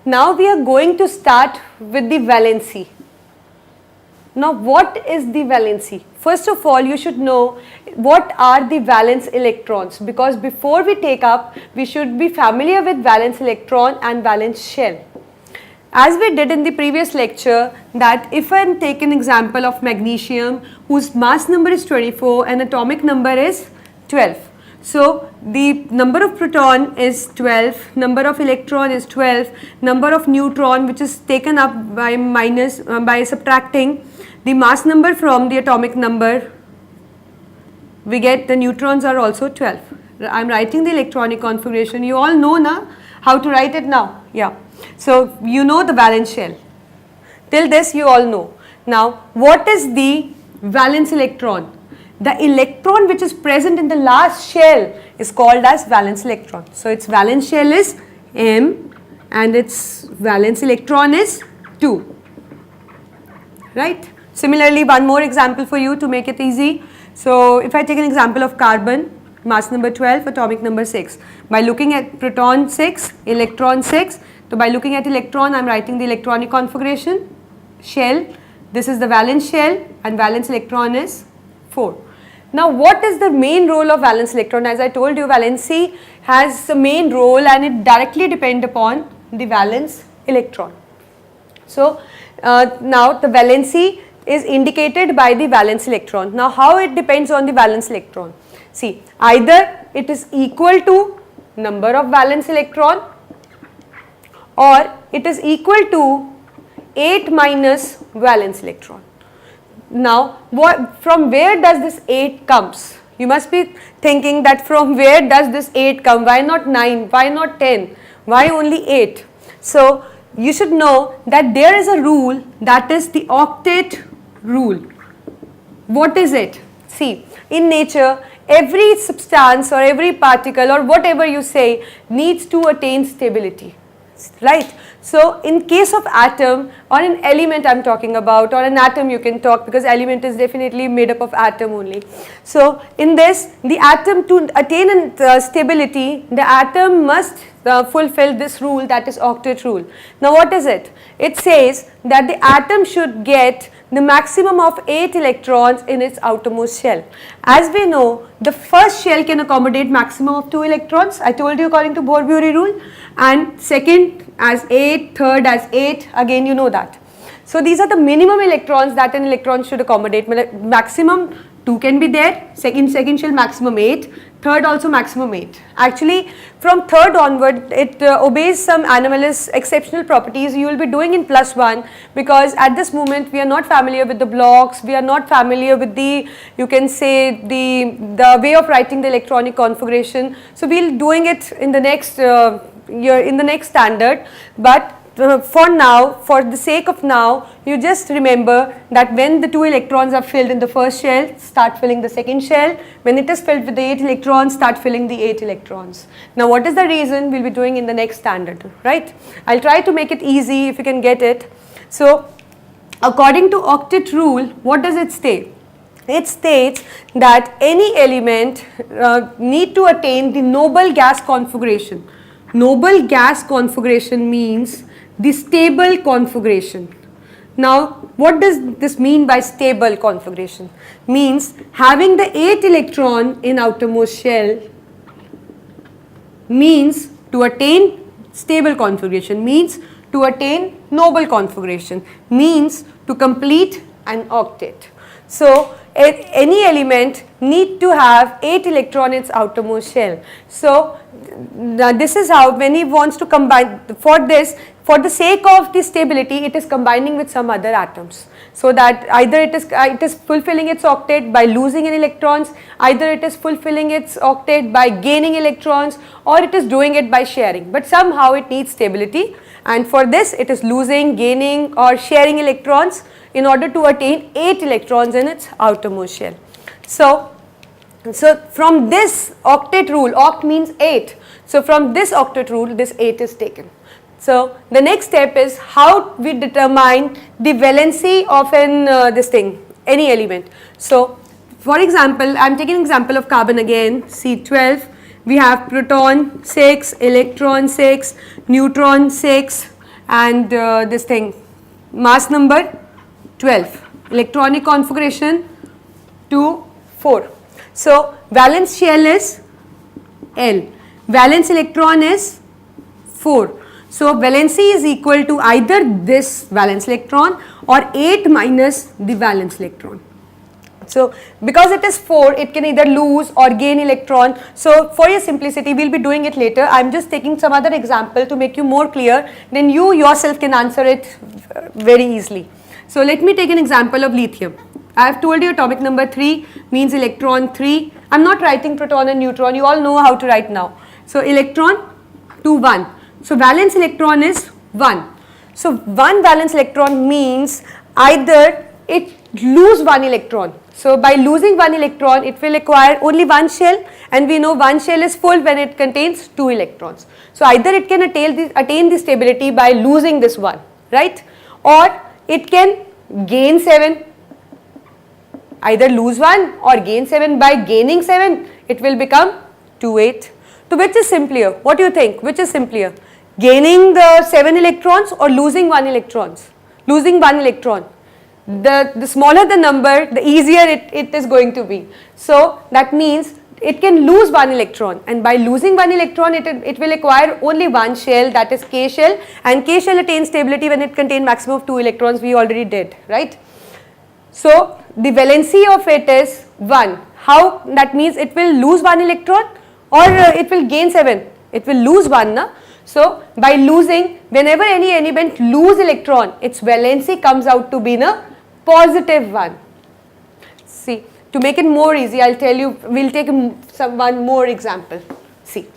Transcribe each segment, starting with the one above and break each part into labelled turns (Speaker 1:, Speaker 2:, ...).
Speaker 1: Now we are going to start with the valency. Now what is the valency? First of all, you should know what are the valence electrons, because before we take up, we should be familiar with valence electron and valence shell. As we did in the previous lecture, that if I take an example of magnesium whose mass number is 24 and atomic number is 12. So the number of proton is 12, number of electron is 12, number of neutron which is taken up by by subtracting the mass number from the atomic number, we get the neutrons are also 12. I am writing the electronic configuration. You all know na how to write it now. Yeah. So you know the valence shell. Till this you all know. Now what is the valence electron? The electron which is present in the last shell is called as valence electron. So its valence shell is M and its valence electron is 2. Right? Similarly, one more example for you to make it easy. So if I take an example of carbon, mass number 12, atomic number 6. By looking at proton 6, electron 6. So by looking at electron, I am writing the electronic configuration, shell. This is the valence shell and valence electron is 4. Now what is the main role of valence electron? As I told you, valency has the main role and it directly depends upon the valence electron. So now the valency is indicated by the valence electron. Now how it depends on the valence electron? See, either it is equal to number of valence electron or it is equal to 8 minus valence electron. Now from where does this 8 comes? You must be thinking that from where does this 8 come? Why not 9? Why not 10? Why only 8? So you should know that there is a rule, that is the Octet Rule. What is it? See, in nature every substance or every particle or whatever you say needs to attain stability, right? So in case of atom or an element I am talking about, or an atom you can talk, because element is definitely made up of atom only. So in this, the atom, to attain stability, the atom must fulfill this rule, that is Octet Rule. Now what is it? It says that the atom should get the maximum of 8 electrons in its outermost shell. As we know, the first shell can accommodate maximum of 2 electrons, I told you according to Bohr-Bury rule, and second as 8, third as 8, again you know that. So these are the minimum electrons that an electron should accommodate. Maximum 2 can be there, second shell maximum 8, third also maximum 8. Actually from third onward it obeys some anomalous exceptional properties you will be doing in +1, because at this moment we are not familiar with the blocks, we are not familiar with the, you can say, the way of writing the electronic configuration. So we will doing it in the next year, in the next standard, but for now, for the sake of now, you just remember that when the 2 electrons are filled in the first shell, start filling the second shell. When it is filled with the 8 electrons, start filling the 8 electrons. Now what is the reason? We will be doing in the next standard, right? I will try to make it easy if you can get it. So according to Octet Rule, what does it state? It states that any element need to attain the noble gas configuration. Noble gas configuration means the stable configuration. Now what does this mean by stable configuration? Means having the 8 electron in outermost shell means to attain stable configuration, means to attain noble configuration, means to complete an octet. So any element need to have 8 electron in its outermost shell. So this is how, when he wants to combine, for this, for the sake of the stability, it is combining with some other atoms, so that either it is fulfilling its octet by losing an electrons, either it is fulfilling its octet by gaining electrons, or it is doing it by sharing, but somehow it needs stability, and for this it is losing, gaining or sharing electrons in order to attain 8 electrons in its outermost shell. So from this Octet Rule, oct means 8, so from this Octet Rule this 8 is taken. So the next step is how we determine the valency of an any element. So for example, I am taking an example of carbon again, C12, we have proton 6, electron 6, neutron 6, and this thing, mass number 12, electronic configuration 2, 4. So valence shell is L, valence electron is 4. So valency is equal to either this valence electron or 8 minus the valence electron. So because it is 4, it can either lose or gain electron. So for your simplicity, we will be doing it later. I am just taking some other example to make you more clear, then you yourself can answer it very easily. So let me take an example of lithium. I have told you atomic number 3 means electron 3. I am not writing proton and neutron, you all know how to write now. So electron 2, 1. So valence electron is 1. So 1 valence electron means either it lose 1 electron. So by losing 1 electron, it will acquire only 1 shell, and we know 1 shell is full when it contains 2 electrons. So either it can attain the stability by losing this 1, right? Or it can gain 7, either lose 1 or gain 7. By gaining 7, it will become 2, 8. So which is simpler? What do you think? Which is simpler? Gaining the 7 electrons or losing 1 electrons? Losing 1 electron. The smaller the number, the easier it is going to be. So that means it can lose 1 electron, and by losing 1 electron it will acquire only 1 shell, that is K shell, and K shell attains stability when it contains maximum of 2 electrons. We already did, right? So the valency of it is 1. How? That means it will lose 1 electron or it will gain 7. It will lose 1, na? So by losing, whenever any element lose electron, its valency comes out to be a positive 1. See, to make it more easy, I'll tell you, we'll take one more example. See,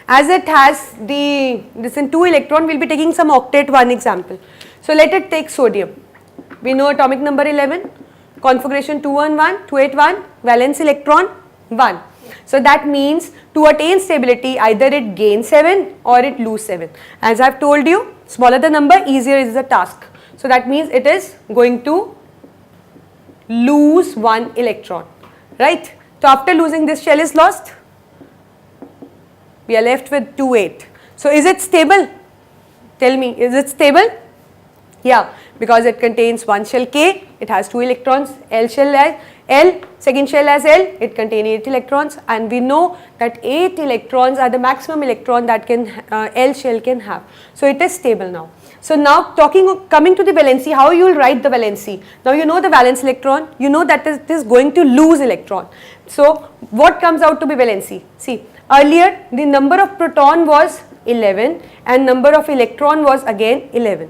Speaker 1: as it has this 2 electron, we'll be taking some octet 1 example. So let it take sodium. We know atomic number 11, configuration 211, 281, valence electron 1. So that means to attain stability, either it gains 7 or it lose 7. As I've told you, smaller the number, easier is the task. So that means it is going to lose 1 electron, right? So after losing, this shell is lost. We are left with 2, 8. So is it stable? Tell me, is it stable? Yeah, because it contains 1 shell K, it has 2 electrons, L shell as L, second shell as L, it contains 8 electrons, and we know that 8 electrons are the maximum electron that L shell can have. So it is stable now. So now coming to the valency, how you will write the valency? Now you know the valence electron, you know that it is going to lose electron. So what comes out to be valency? See, earlier the number of proton was 11 and number of electron was again 11.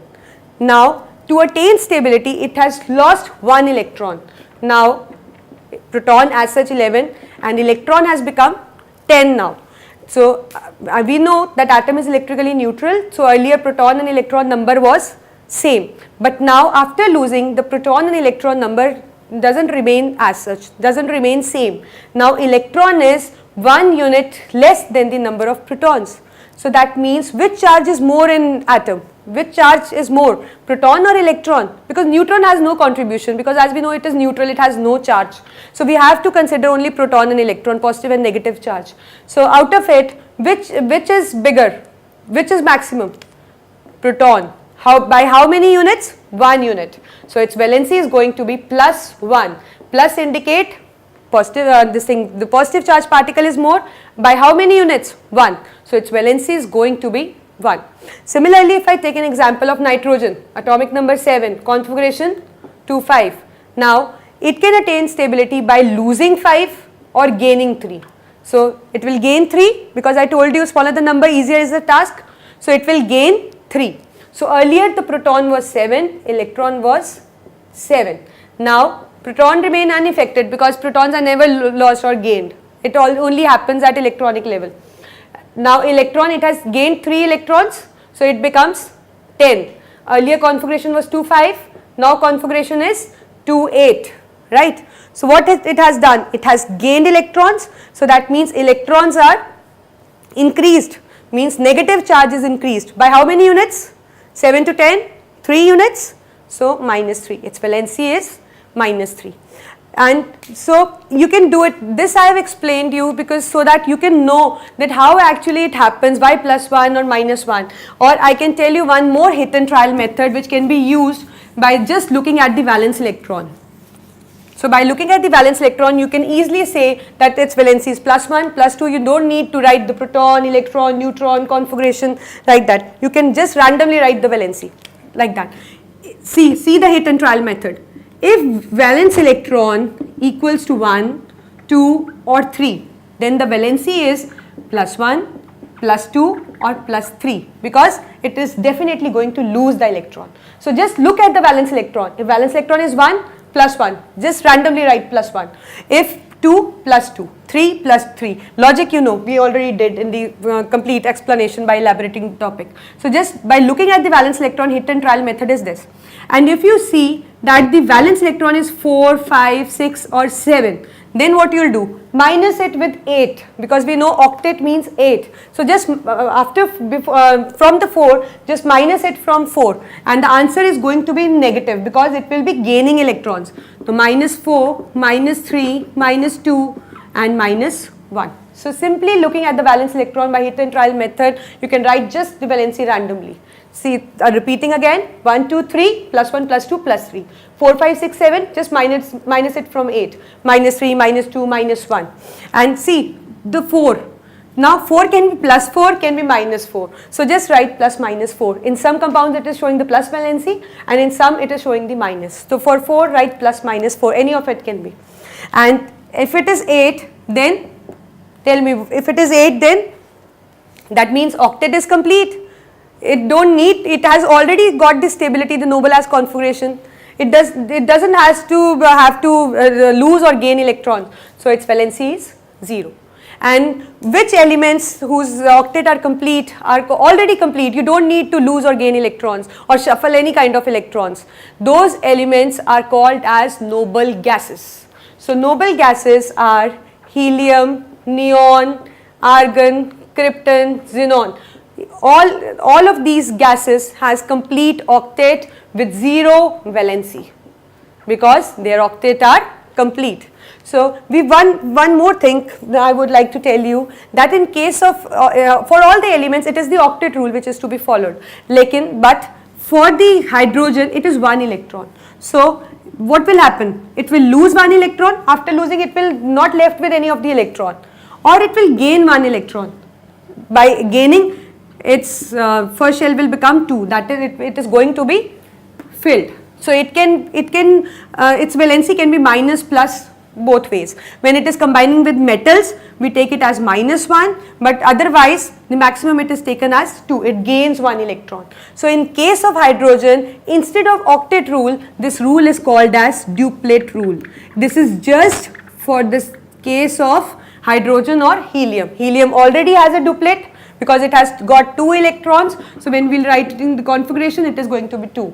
Speaker 1: Now to attain stability, it has lost 1 electron. Now proton as such 11 and electron has become 10 now. So we know that atom is electrically neutral. So earlier proton and electron number was same, but now after losing, the proton and electron number doesn't remain as such, doesn't remain same. Now electron is 1 unit less than the number of protons. So that means which charge is more in atom? Which charge is more, proton or electron? Because neutron has no contribution, because as we know it is neutral, it has no charge. So we have to consider only proton and electron, positive and negative charge. So out of it, which is bigger? Which is maximum? Proton. By how many units? 1 unit. So its valency is going to be plus 1. Plus indicate positive, the positive charge particle is more. By how many units? 1. So its valency is going to be 1. Similarly, if I take an example of nitrogen, atomic number 7, configuration 2, 5. Now, it can attain stability by losing 5 or gaining 3. So, it will gain 3 because I told you smaller the number, easier is the task. So, it will gain 3. So, earlier the proton was 7, electron was 7. Now, proton remain unaffected because protons are never lost or gained. It only happens at electronic level. Now electron, it has gained 3 electrons, so it becomes 10. Earlier configuration was 2, 5, now configuration is 2, 8, right? So what it has done? It has gained electrons, so that means electrons are increased, means negative charge is increased. By how many units? 7 to 10, 3 units, so minus 3. Its valency is minus 3. And so you can do it, this I have explained you because so that you can know that how actually it happens, why +1 or -1, or I can tell you one more hit and trial method which can be used by just looking at the valence electron. So by looking at the valence electron, you can easily say that its valency is +1, +2. You don't need to write the proton, electron, neutron configuration like that. You can just randomly write the valency like that. See the hit and trial method. If valence electron equals to 1, 2 or 3, then the valency is +1, +2 or +3 because it is definitely going to lose the electron. So just look at the valence electron. If valence electron is 1, +1, just randomly write +1. If 2, +2, 3, +3. Logic you know, we already did in the complete explanation by elaborating the topic. So just by looking at the valence electron, hit and trial method is this. And if you see that the valence electron is 4, 5, 6 or 7, then what you will do? Minus it with 8 because we know octet means 8. So just from the 4, just minus it from 4 and the answer is going to be negative because it will be gaining electrons. So -4, -3, -2 and -1. So simply looking at the valence electron by hit and trial method, you can write just the valency randomly. See, repeating again, 1, 2, 3, +1, +2, +3, 4, 5, 6, 7, just minus it from 8, -3, -2, -1. And see, the 4, now 4 can be +4, can be -4. So just write +-4. In some compounds it is showing the plus valency and in some it is showing the minus. So for 4, write +-4, any of it can be. And if it is 8, then tell me, if it is 8, then that means octet is complete. It don't need, it has already got the stability, the noble as configuration. It doesn't have to lose or gain electrons. So its valency is 0. And which elements whose octet are complete are already complete, you don't need to lose or gain electrons or shuffle any kind of electrons. Those elements are called as noble gases. So noble gases are helium, neon, argon, krypton, xenon. All of these gases has complete octet with 0 valency because their octet are complete. So we one more thing that I would like to tell you, that in case of for all the elements it is the octet rule which is to be followed. But for the hydrogen it is 1 electron. So what will happen? It will lose 1 electron. After losing it will not left with any of the electron, or it will gain 1 electron. By gaining, its first shell will become 2, that is it is going to be filled. So its valency can be minus plus both ways. When it is combining with metals, we take it as -1, but otherwise the maximum it is taken as 2, it gains 1 electron. So in case of hydrogen, instead of octet rule, this rule is called as duplet rule. This is just for this case of hydrogen or helium. Helium already has a duplet because it has got 2 electrons. So when we will write it in the configuration, it is going to be 2,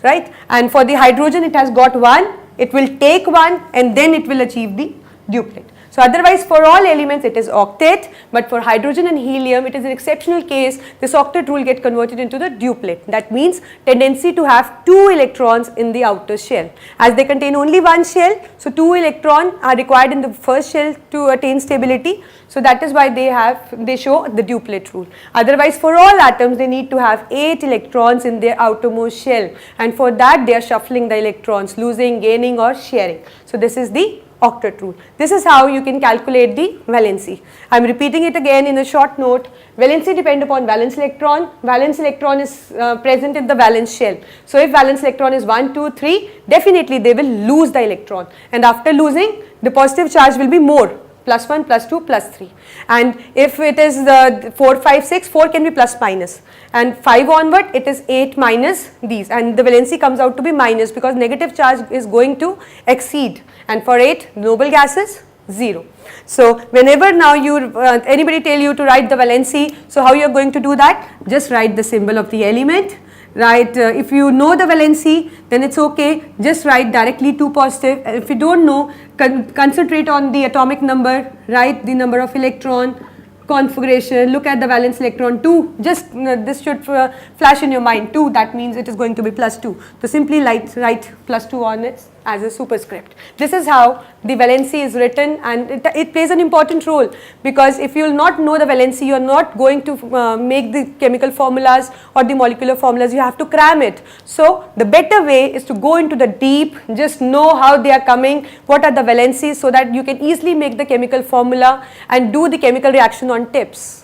Speaker 1: right? And for the hydrogen, it has got 1, it will take 1 and then it will achieve the duplet. So otherwise for all elements it is octet, but for hydrogen and helium it is an exceptional case, this octet rule get converted into the duplet. That means tendency to have 2 electrons in the outer shell. As they contain only 1 shell, so 2 electrons are required in the first shell to attain stability. So that is why they show the duplet rule. Otherwise for all atoms they need to have 8 electrons in their outermost shell, and for that they are shuffling the electrons, losing, gaining or sharing. So this is the octet rule. This is how you can calculate the valency. I am repeating it again in a short note. Valency depends upon valence electron. Valence electron is present in the valence shell. So if valence electron is 1, 2, 3, definitely they will lose the electron, and after losing the positive charge will be more, +1, +2, +3. And if it is 4, 5, 6, 4 can be plus minus, and 5 onward it is 8 minus these, and the valency comes out to be minus because negative charge is going to exceed, and for 8 noble gases 0. So whenever now anybody tell you to write the valency, so how you are going to do that? Just write the symbol of the element. Right, if you know the valency, then it's okay, just write directly 2 positive. If you don't know, concentrate on the atomic number, write the number of electron, configuration, look at the valence electron 2, just this should flash in your mind 2, that means it is going to be +2. So simply write +2 on its as a superscript. This is how the valency is written, and it plays an important role, because if you will not know the valency, you are not going to make the chemical formulas or the molecular formulas. You have to cram it. So the better way is to go into the deep, just know how they are coming, what are the valencies, so that you can easily make the chemical formula and do the chemical reaction on tips.